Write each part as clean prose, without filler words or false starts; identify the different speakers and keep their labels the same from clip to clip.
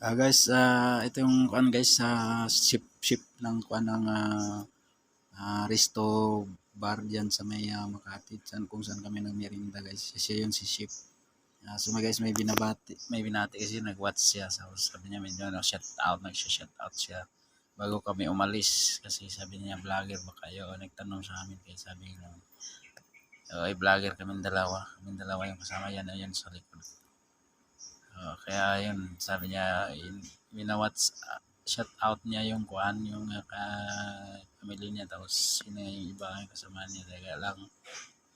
Speaker 1: Guys, ito yung kuan guys sa ship ng kuan ng Resto Bar diyan sa may Makati saan kung saan kami nagmerienda guys. Siya yun si Ship. So guys, may binati kasi nag-watch siya. So, sabi niya medyo nag-shout out siya bago kami umalis kasi sabi niya vlogger ba kayo o nagtanong sa amin kaya sabi niya ay vlogger kaming dalawa yung kasama yan ayun sa likod. Kaya yun, sabi niya, winawats, shout out niya yung kuan, yung pamilya niya, tapos sino yung iba ang kasama niya. Kaya lang,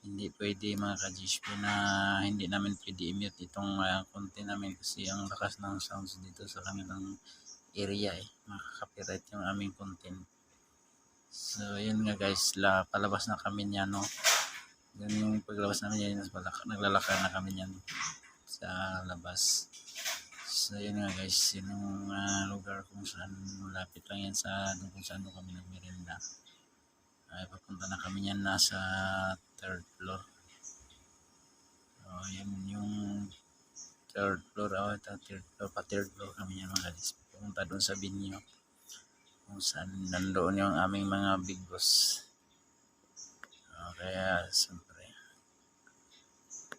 Speaker 1: hindi pwede mga ka-GSP na hindi namin pwede i-mute itong content namin kasi ang lakas ng sounds dito sa kanilang area makaka-copyright yung aming content. So, yun nga guys, palabas na kami niya, no? Yun yung paglabas namin yan, naglalakad na kami niyan sa labas. So yun nga guys, yun yung lugar kung saan malapit lang yan sa kung saan kami nagmerienda. Papunta na kami yan nasa third floor. Yan yung third floor. Third floor kami yan mga guys. Pumunta doon sa binyo kung saan nandoon yung aming mga big boss. Kaya siyempre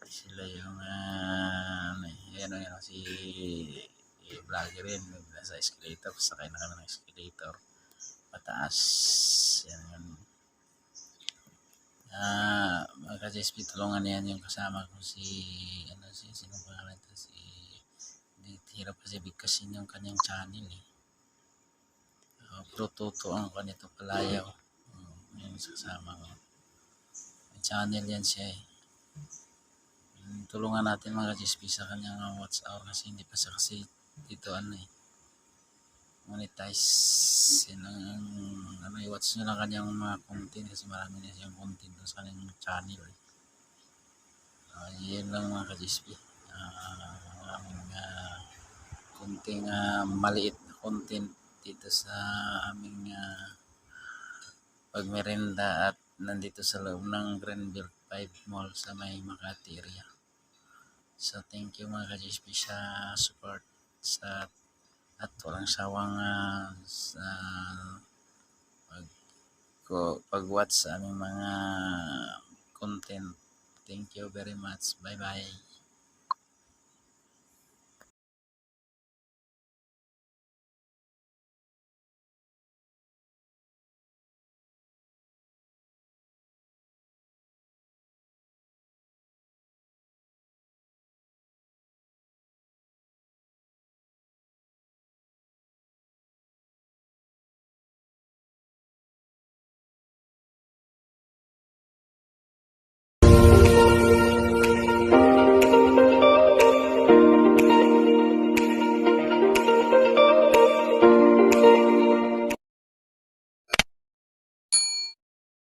Speaker 1: sila yung yan si vlogger rin nasa escalator, sakay na kami ng escalator pataas yan yun. Mga ka-JSP, tulungan yan yung kasama ko si sinong pangalan ito, hirap kasi bigkasin yung kanyang channel pero totoo ang kanito Palayaw. Yung kasama ko may channel yan siya tulungan natin mga ka-JSP sa kanyang watch hour kasi hindi pa siya kasi dito monetize. Yan ang i-watch nyo lang kanyang mga content kasi marami na siyang content sa kanyang channel. Yan lang mga ka-GSP. Aming konting maliit na content dito sa aming pagmerenda at nandito sa loob ng Greenbelt 5 Mall sa may Makati area. So thank you mga ka-GSP sa support sa at walang sawang sa pag-watch sa aming mga content. Thank you very much. Bye bye.